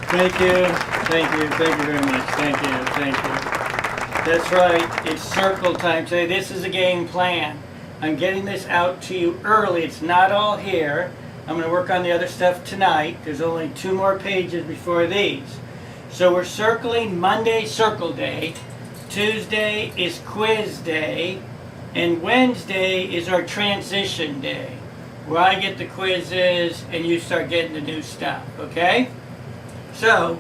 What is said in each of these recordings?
Thank you, thank you, thank you very much. Thank you, thank you. That's right, it's circle time today. This is a game plan. I'm getting this out to you early. It's not all here. I'm going to work on the other stuff tonight. There's only 2 more pages before these. So we're circling Monday, circle day. Tuesday is quiz day. And Wednesday is our transition day, where I get the quizzes and you start getting the new stuff, okay? So,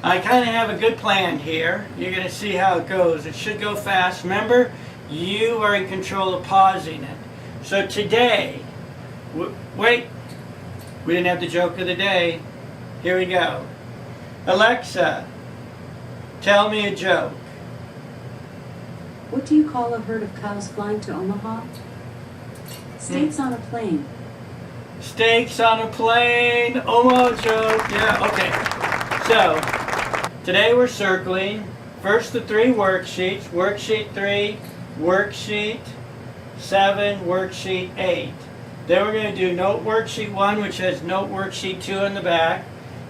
I kind of have a good plan here. You're going to see how it goes. It should go fast. Remember, you are in control of pausing it. So today, wait, we didn't have the joke of the day. Here we go. Alexa, tell me a joke. What do you call a herd of cows flying to Omaha? Steaks on a plane. Steaks on a plane. Omaha joke. Yeah, okay. So, today we're circling first the 3 worksheets. Worksheet 3, Worksheet 7, Worksheet 8. Then we're going to do Note Worksheet 1, which has Note Worksheet 2 on the back.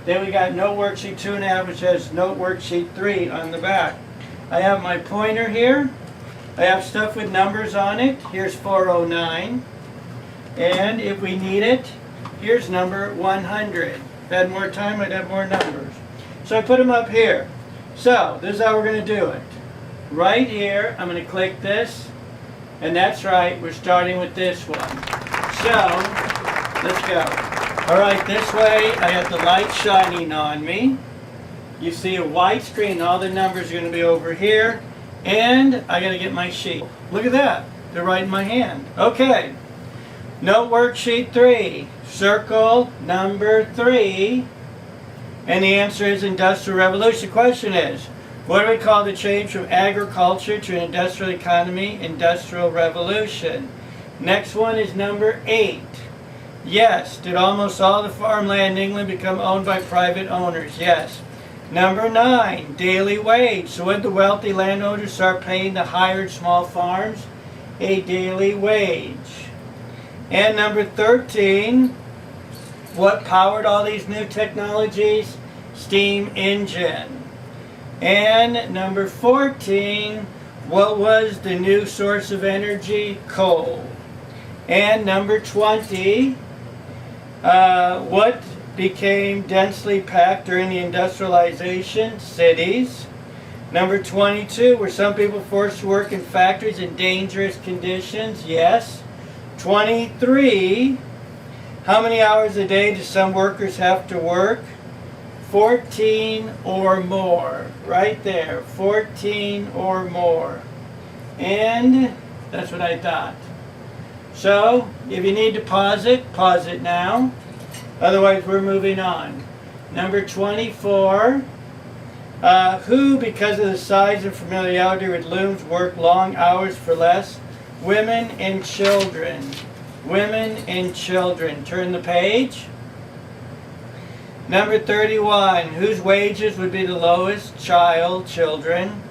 Then we got Note Worksheet 2.5, which has Note Worksheet 3 on the back. I have my pointer here. I have stuff with numbers on it. Here's 409. And if we need it, here's number 100. If I had more time, I'd have more numbers. So I put them up here. So this is how we're going to do it. Right here, I'm going to click this. And that's right, we're starting with this one. So, let's go. Alright, this way I have the light shining on me. You see a white screen, all the numbers are going to be over here. And I got to get my sheet. Look at that, they're right in my hand. Okay, Note Worksheet 3, circle number 3. And the answer is Industrial Revolution. The question is, what do we call the change from agriculture to an industrial economy? Industrial Revolution. Next one is number 8. Yes. Did almost all the farmland in England become owned by private owners? Yes. Number 9, daily wage. So when the wealthy landowners start paying the hired small farms a daily wage? And number 13, what powered all these new technologies? Steam engine. And number 14, what was the new source of energy? Coal. And number 20, what became densely packed during the industrialization? Cities. Number 22, were some people forced to work in factories in dangerous conditions? Yes. 23, how many hours a day do some workers have to work? 14 or more. Right there, 14 or more. And that's what I thought. So, if you need to pause it now. Otherwise, we're moving on. Number 24, who, because of the size and familiarity with looms, work long hours for less? Women and children. Women and children. Turn the page. Number 31, whose wages would be the lowest? Children.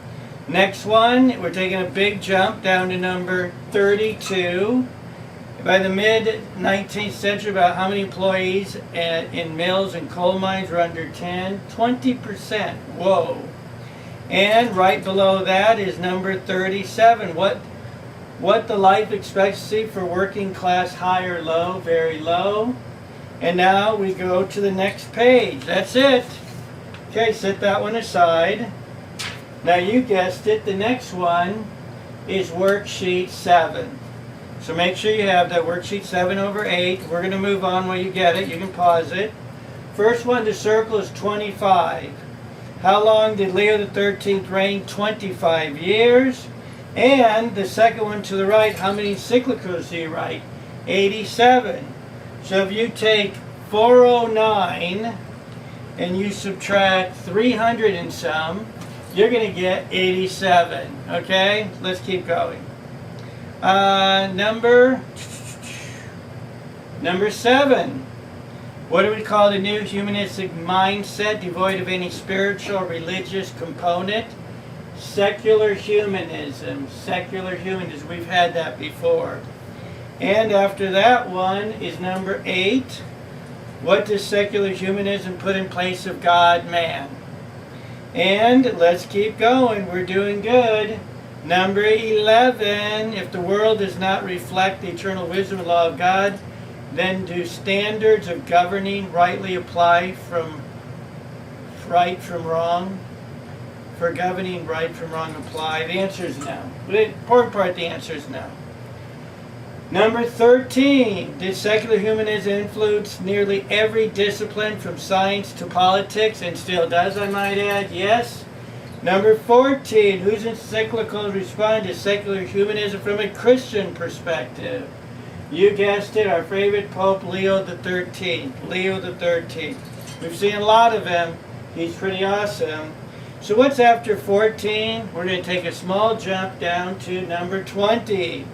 Next one, we're taking a big jump down to number 32. By the mid-19th century, about how many employees in mills and coal mines were under 10? 20%. Whoa. And right below that is number 37. What the life expectancy for working class, high or low? Very low. And now we go to the next page. That's it. Okay, set that one aside. Now you guessed it, the next one is Worksheet 7. So make sure you have that Worksheet 7 over 8. We're going to move on while you get it. You can pause it. First one to circle is 25. How long did Leo XIII reign? 25 years. And the second one to the right, how many encyclicals do you write? 87. So if you take 409 and you subtract 300 and some, you're going to get 87. Okay? Let's keep going. Number 7. What do we call the new humanistic mindset devoid of any spiritual or religious component? Secular humanism. Secular humanism. We've had that before. And after that one is number 8. What does secular humanism put in place of God, man? And let's keep going. We're doing good. Number 11, if the world does not reflect the eternal wisdom and law of God, then do standards of governing rightly apply from right from wrong? For governing right from wrong apply? The answer is no. The important part, the answer is no. Number 13, did secular humanism influence nearly every discipline from science to politics, and still does, I might add? Yes. Number 14, whose encyclicals respond to secular humanism from a Christian perspective? You guessed it, our favorite Pope, Leo the 13th. Leo the 13th. We've seen a lot of him. He's pretty awesome. So what's after 14? We're going to take a small jump down to number 20.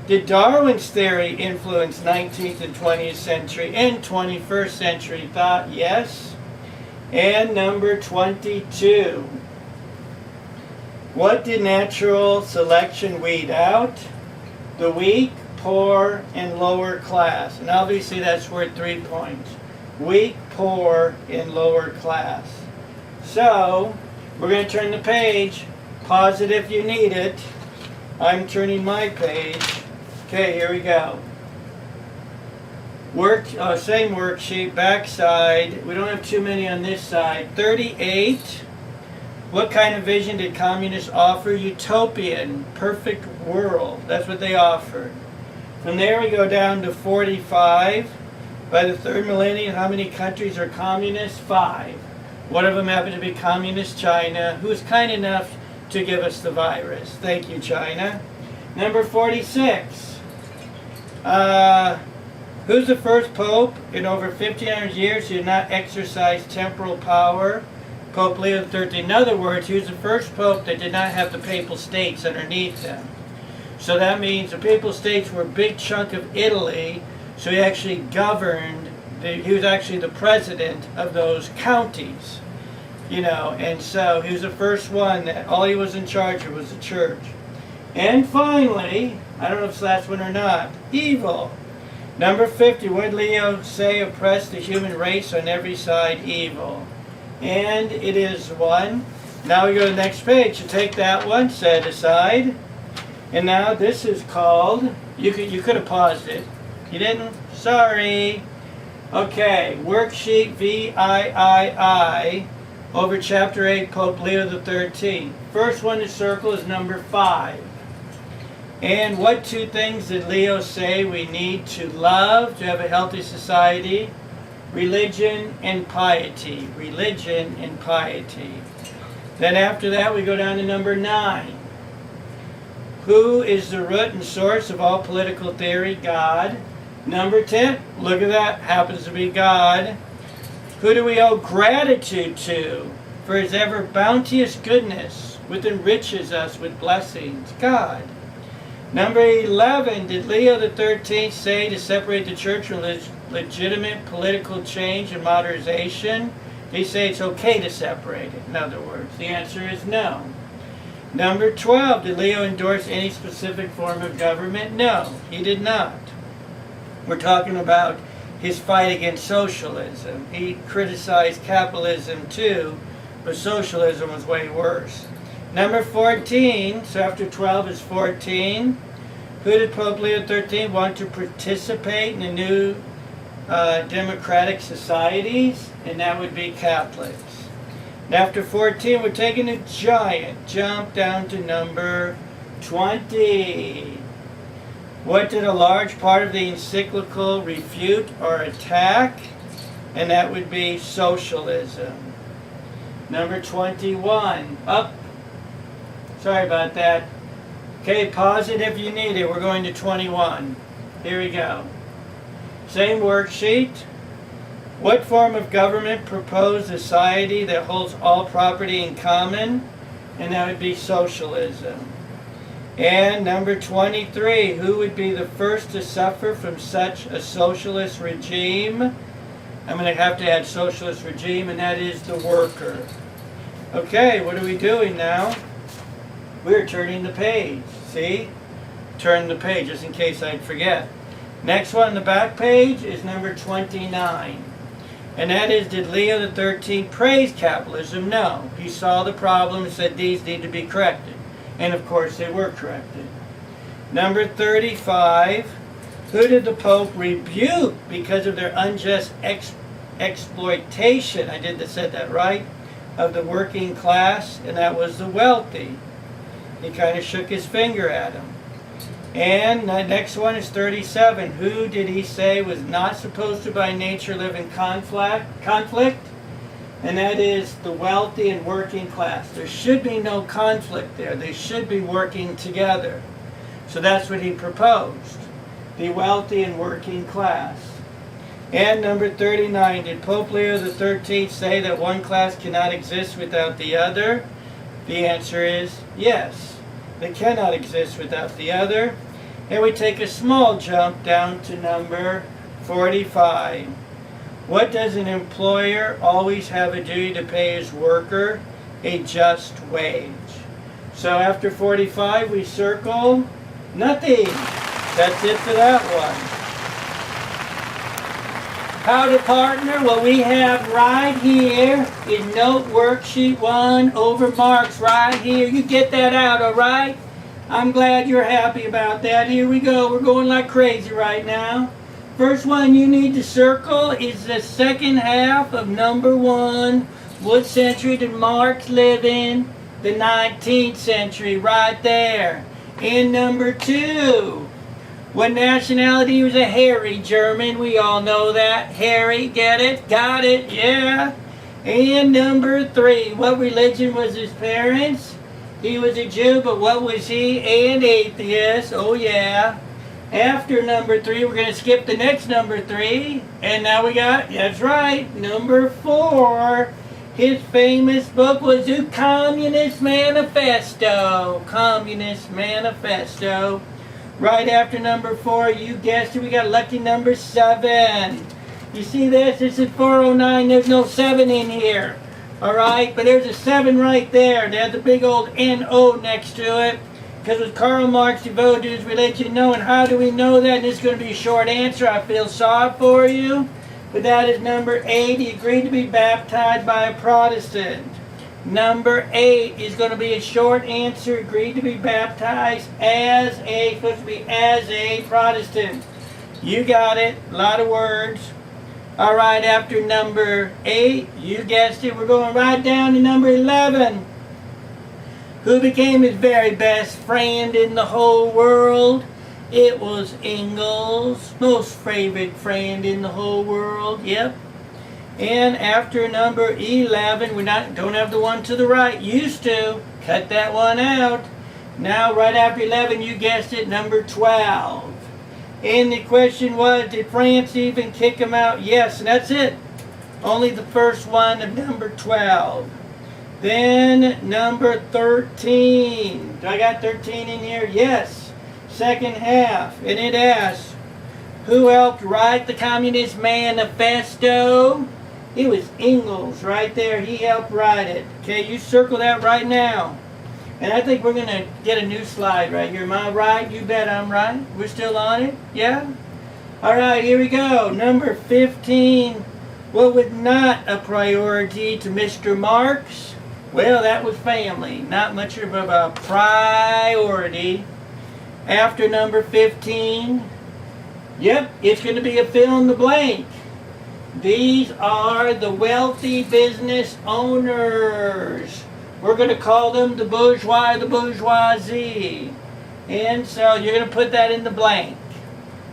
Did Darwin's theory influence 19th and 20th century and 21st century thought? Yes. And number 22. What did natural selection weed out? The weak, poor, and lower class. And obviously that's worth 3 points. Weak, poor, and lower class. So, we're going to turn the page. Pause it if you need it. I'm turning my page. Okay, here we go. Same worksheet, back side. We don't have too many on this side. 38. What kind of vision did communists offer? Utopian, perfect world. That's what they offered. From there we go down to 45. By the third millennium, how many countries are communist? 5. One of them happened to be Communist China, who was kind enough to give us the virus. Thank you, China. Number 46. Who's the first pope in over 1,500 years who did not exercise temporal power? Pope Leo XIII. In other words, he was the first pope that did not have the papal states underneath him. So that means the papal states were a big chunk of Italy, so he actually governed, he was actually the president of those counties. You know, and so he was the first one that all he was in charge of was the church. And finally, I don't know if it's the last one or not, evil. Number 50, what did Leo say oppressed the human race on every side? Evil. And it is 1. Now we go to the next page. So take that one, set it aside. And now this is called, you could have paused it. You didn't? Sorry. Okay, Worksheet VIII over Chapter 8, Pope Leo XIII. First one to circle is number 5. And what 2 things did Leo say we need to love to have a healthy society? Religion and piety. Religion and piety. Then after that we go down to number 9. Who is the root and source of all political theory? God. Number 10, look at that, happens to be God. Who do we owe gratitude to for his ever bounteous goodness, which enriches us with blessings? God. Number 11, did Leo XIII say to separate the church from legitimate political change and modernization? Did he say it's okay to separate it, in other words? The answer is no. Number 12, did Leo endorse any specific form of government? No, he did not. We're talking about his fight against socialism. He criticized capitalism too, but socialism was way worse. Number 14, so after 12 is 14. Who did Pope Leo XIII want to participate in the new democratic societies? And that would be Catholics. And after 14, we're taking a giant jump down to number 20. What did a large part of the encyclical refute or attack? And that would be socialism. Number 21. Up. Sorry about that. Okay, pause it if you need it. We're going to 21. Here we go. Same worksheet. What form of government proposed a society that holds all property in common? And that would be socialism. And number 23, who would be the first to suffer from such a socialist regime? I'm going to have to add socialist regime, and that is the worker. Okay, what are we doing now? We're turning the page. See? Turn the page, just in case I'd forget. Next one on the back page is number 29. And that is, did Leo the 13th praise capitalism? No. He saw the problem and said these need to be corrected. And of course they were corrected. Number 35, who did the Pope rebuke because of their unjust exploitation, said that right, of the working class? And that was the wealthy. He kind of shook his finger at them. And the next one is 37. Who did he say was not supposed to by nature live in conflict? And that is the wealthy and working class. There should be no conflict there. They should be working together. So that's what he proposed. The wealthy and working class. And number 39. Did Pope Leo the 13th say that one class cannot exist without the other? The answer is yes. They cannot exist without the other. And we take a small jump down to number 45. What does an employer always have a duty to pay his worker? A just wage. So after 45 we circle nothing. That's it for that one. How to partner? What we have right here is note worksheet 1 over Marx right here. You get that out, all right? I'm glad you're happy about that. Here we go. We're going like crazy right now. First one you need to circle is the second half of number 1. What century did Marx live in? The 19th century, right there. And number 2. What nationality? He was a hairy German. We all know that. Hairy, get it? Got it? Yeah. And number 3. What religion was his parents? He was a Jew, but what was he? An atheist. Oh yeah. After number 3, we're going to skip the next number 3. And now we got, that's right, number 4. His famous book was the Communist Manifesto. Communist Manifesto. Right after number 4, you guessed it, we got lucky number 7. You see this? This is 409. There's no 7 in here. Alright, but there's a 7 right there. There's the big old N-O next to it. Because was Karl Marx devoted to his religion? No, and how do we know that? And this is going to be a short answer. I feel sorry for you. But that is number 8. He agreed to be baptized by a Protestant. Number 8 is going to be a short answer. Agreed to be baptized as a Protestant. You got it. A lot of words. All right, after number 8, you guessed it, we're going right down to number 11. Who became his very best friend in the whole world? It was Engels, most favorite friend in the whole world. Yep. And after number 11, don't have the one to the right. Used to. Cut that one out. Now, right after 11, you guessed it, number 12. And the question was, did France even kick him out? Yes, and that's it. Only the first one of number 12. Then number 13. Do I got 13 in here? Yes. Second half. And it asks, who helped write the Communist Manifesto? It was Engels right there. He helped write it. Okay, you circle that right now. And I think we're going to get a new slide right here. Am I right? You bet I'm right. We're still on it? Yeah? All right, here we go. Number 15. What was not a priority to Mr. Marx? Well, that was family. Not much of a priority. After number 15, yep, it's going to be a fill in the blank. These are the wealthy business owners. We're going to call them the bourgeois, the bourgeoisie. And so you're going to put that in the blank.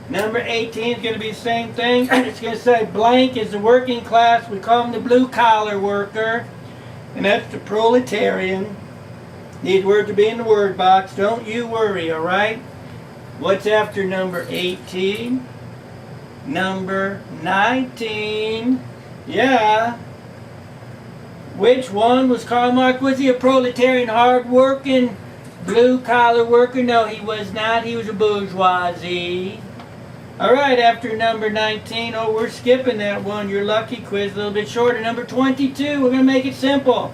Number 18 is going to be the same thing. It's going to say blank is the working class. We call them the blue-collar worker. And that's the proletarian. These words will be in the word box. Don't you worry, all right? What's after number 18? Number 19. Yeah. Which one was Karl Marx? Was he a proletarian, hard-working, blue-collar worker? No, he was not. He was a bourgeoisie. All right, after number 19, oh, we're skipping that one. You're lucky. Quiz a little bit shorter. Number 22, we're going to make it simple.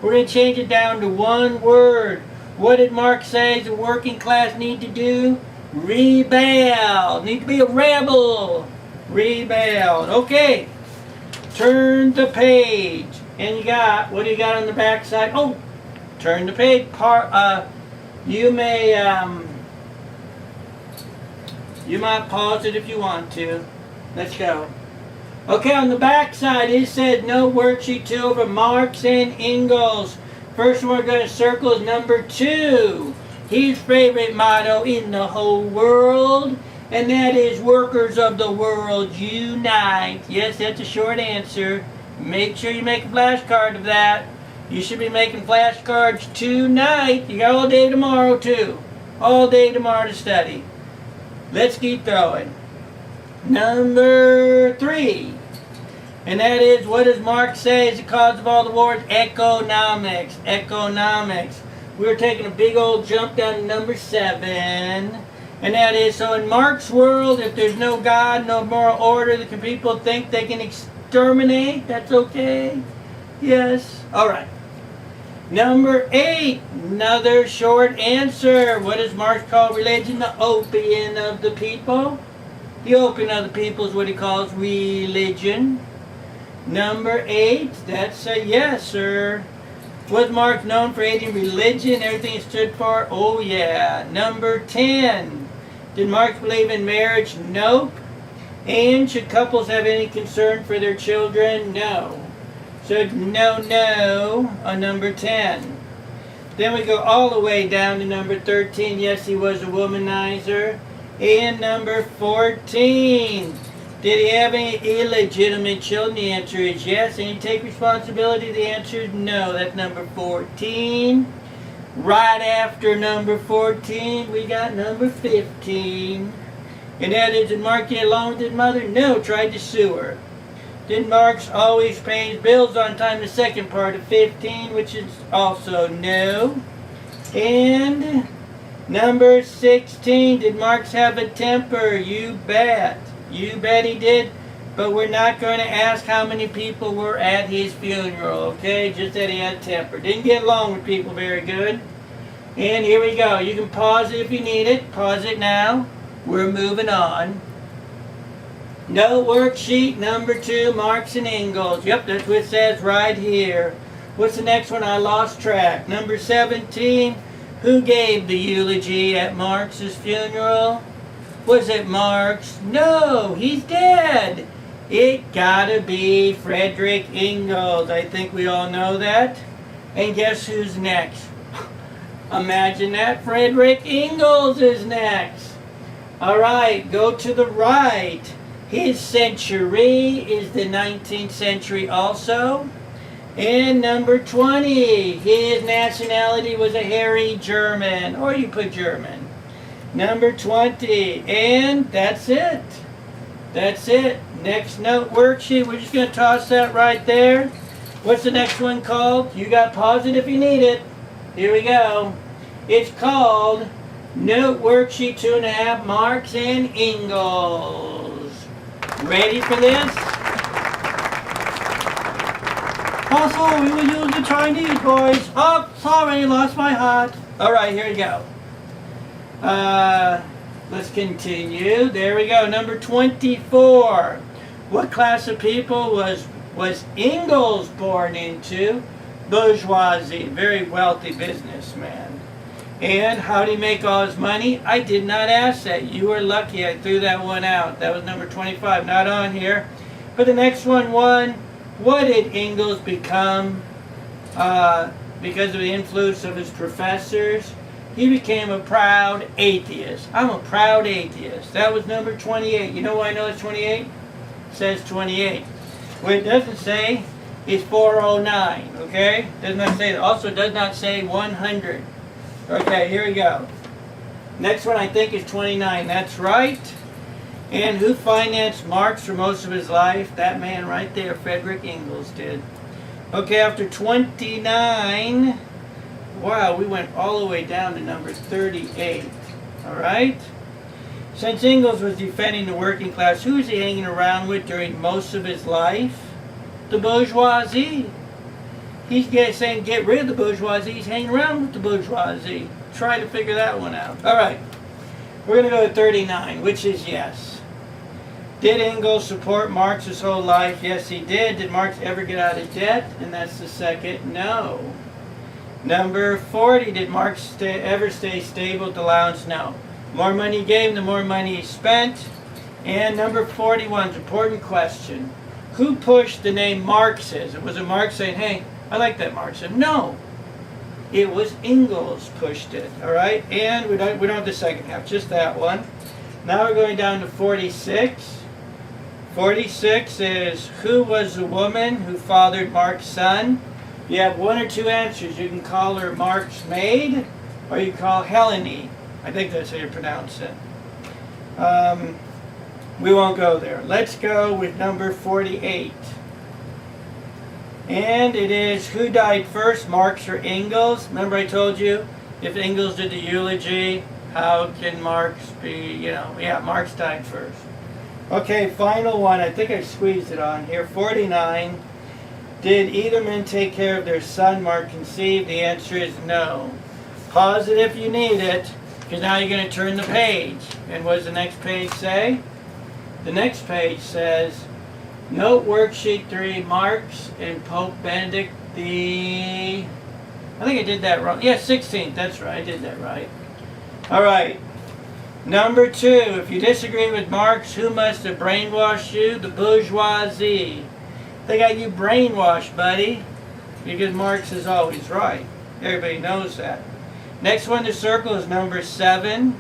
We're going to change it down to one word. What did Marx say the working class need to do? Rebel. Need to be a rebel. Rebel. Okay. turn the page. And you got, what do you got on the back side? Oh, turn the page. You might pause it if you want to. Let's go. Okay, on the back side it says no worksheet 2 over Marx and Engels. First one we're going to circle is number 2. His favorite motto in the whole world, and that is workers of the world unite. Yes, that's a short answer. Make sure you make a flashcard of that. You should be making flashcards tonight. You got all day tomorrow too. All day tomorrow to study. Let's keep going. Number 3. And that is, what does Marx say is the cause of all the wars? Economics. Economics. We're taking a big old jump down to number 7. And that is, so in Marx's world, if there's no God, no moral order, the people think they can exterminate. That's okay? Yes. All right. Number 8. Another short answer. What does Marx call religion? The opium of the people. The opium of the people is what he calls religion. Number 8. That's a yes, sir. Was Marx known for hating religion, everything he stood for? Oh, yeah. Number 10. Did Marx believe in marriage? Nope. And should couples have any concern for their children? No. So, no on number 10. Then we go all the way down to number 13. Yes, he was a womanizer. And number 14. Did he have any illegitimate children? The answer is yes. And he take responsibility? The answer is no. That's number 14. Right after number 14, we got number 15. And that is, did Marx get along with his mother? No, tried to sue her. Did Marx always pay his bills on time? The second part of 15, which is also no. And number 16, did Marx have a temper? You bet. You bet he did. But we're not going to ask how many people were at his funeral, okay? Just that he had a temper. Didn't get along with people very good. And here we go. You can pause it if you need it. Pause it now. We're moving on. No worksheet number 2, Marx and Engels. Yep, that's what it says right here. What's the next one? I lost track. Number 17, who gave the eulogy at Marx's funeral? Was it Marx? No, he's dead. It gotta be Friedrich Engels. I think we all know that. And guess who's next? Imagine that. Friedrich Engels is next. All right, go to the right. His century is the 19th century also. And number 20, his nationality was a hairy German, or you put German. Number 20, and that's it. That's it. Next note worksheet, we're just going to toss that right there. What's the next one called? You got pause it if you need it. Here we go. It's called Note Worksheet 2.5, Marx and Engels. Ready for this? Also, we will use the Chinese, boys. Oh, sorry, lost my hat. All right, here we go. Let's continue. There we go. Number 24. What class of people was Engels born into? Bourgeoisie, very wealthy businessman. And how did he make all his money? I did not ask that. You were lucky. I threw that one out. That was number 25, not on here. But the next one, what did Engels become because of the influence of his professors? He became a proud atheist. I'm a proud atheist. That was number 28. You know why I know it's 28? It says 28. What it doesn't say is 409, okay? Does not say that. Also does not say 100. Okay, here we go. Next one I think is 29. That's right. And who financed Marx for most of his life? That man right there, Friedrich Engels did. Okay, after 29, wow, we went all the way down to number 38. All right? Since Engels was defending the working class, who was he hanging around with during most of his life? The bourgeoisie. He's saying get rid of the bourgeoisie. He's hanging around with the bourgeoisie. Try to figure that one out. All right. We're going to go to 39, which is yes. Did Engels support Marx his whole life? Yes, he did. Did Marx ever get out of debt? And that's the second no. Number 40, did Marx ever stay stable at the allowance? No. More money he gave him, the more money he spent. And number 41 is an important question. Who pushed the name Marxism? Was it Marx saying, hey, I like that Marxism? No. It was Engels pushed it, all right? And we don't have the second half, just that one. Now we're going down to 46. 46 is, who was the woman who fathered Marx's son? You have one or two answers. You can call her Marx's maid, or you can call Helene. I think that's how you pronounce it. We won't go there. Let's go with number 48. And it is, who died first, Marx or Engels? Remember I told you, if Engels did the eulogy, how can Marx be, Marx died first. Okay, final one. I think I squeezed it on here. 49. Did either men take care of their son Mark conceived? The answer is no. Pause it if you need it, because now you're going to turn the page. And what does the next page say? The next page says, note worksheet 3, Marx and Pope Benedict I think I did that wrong. Yeah, 16th. That's right. I did that right. All right. Number 2, if you disagree with Marx, who must have brainwashed you? The bourgeoisie. They got you brainwashed, buddy, because Marx is always right. Everybody knows that. Next one to circle is number 7.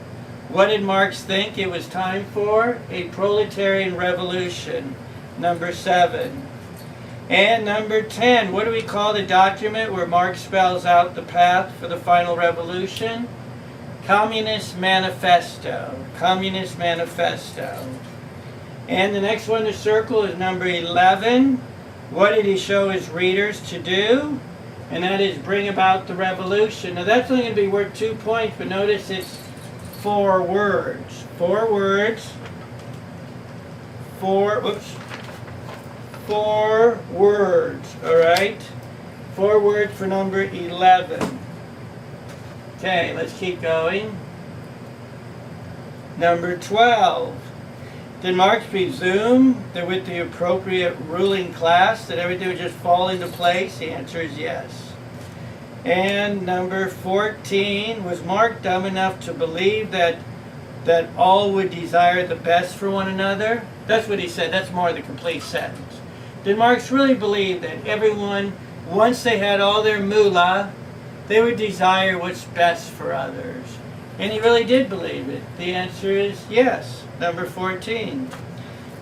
What did Marx think it was time for? A proletarian revolution. Number 7. And number 10, what do we call the document where Marx spells out the path for the final revolution? Communist Manifesto. Communist Manifesto. And the next one to circle is number 11. What did he show his readers to do? And that is bring about the revolution. Now that's only going to be worth 2 points, but notice it's 4 words. 4 words. 4 words, all right? 4 words for number 11. Okay, let's keep going. Number 12. Did Marx presume that with the appropriate ruling class that everything would just fall into place? The answer is yes. And number 14, was Marx dumb enough to believe that all would desire the best for one another? That's what he said. That's more the complete sentence. Did Marx really believe that everyone, once they had all their moolah, they would desire what's best for others? And he really did believe it. The answer is yes. Number 14.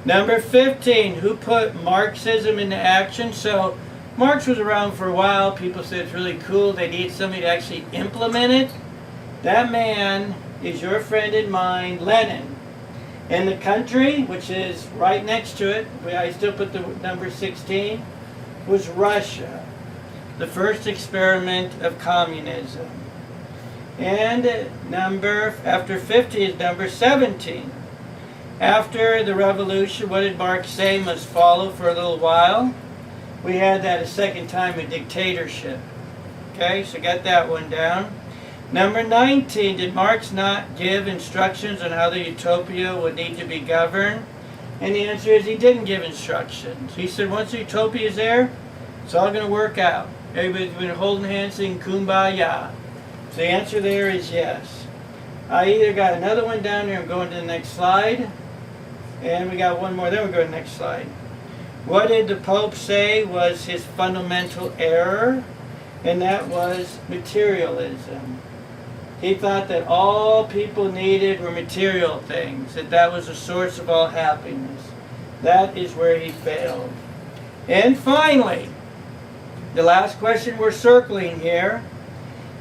Number 15, who put Marxism into action? So Marx was around for a while. People said it's really cool. They need somebody to actually implement it. That man is your friend and mine, Lenin. And the country, which is right next to it, I still put the number 16, was Russia. The first experiment of communism. And after 50 is number 17. After the revolution, what did Marx say must follow for a little while? We had that a second time, a dictatorship. Okay, so got that one down. Number 19, did Marx not give instructions on how the utopia would need to be governed? And the answer is he didn't give instructions. He said once the utopia is there, it's all going to work out. Everybody's been holding hands saying kumbaya. So the answer there is yes. I either got another one down here, I'm going to the next slide. And we got one more, then we go to the next slide. What did the Pope say was his fundamental error? And that was materialism. He thought that all people needed were material things, that was the source of all happiness. That is where he failed. And finally, the last question we're circling here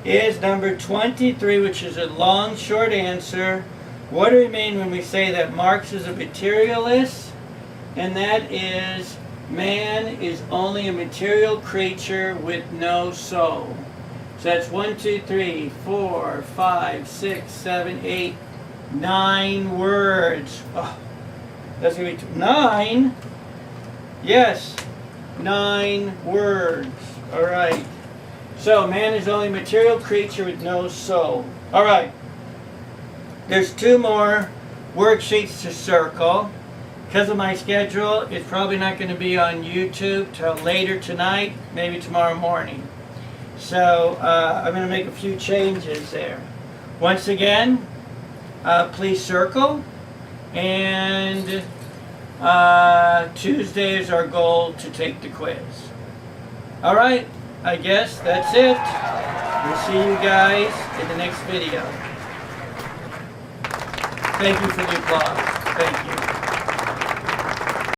is number 23, which is a long, short answer. What do we mean when we say that Marx is a materialist? And that is, man is only a material creature with no soul. So that's 1, 2, 3, 4, 5, 6, 7, 8, 9 words. Oh, that's going to be 9? Yes, 9 words. All right. So man is only a material creature with no soul. All right. There's 2 more worksheets to circle. because of my schedule, it's probably not going to be on YouTube till later tonight, maybe tomorrow morning. So I'm going to make a few changes there. Once again, please circle. And Tuesday is our goal to take the quiz. All right, I guess that's it. We'll see you guys in the next video. Thank you for the applause. Thank you.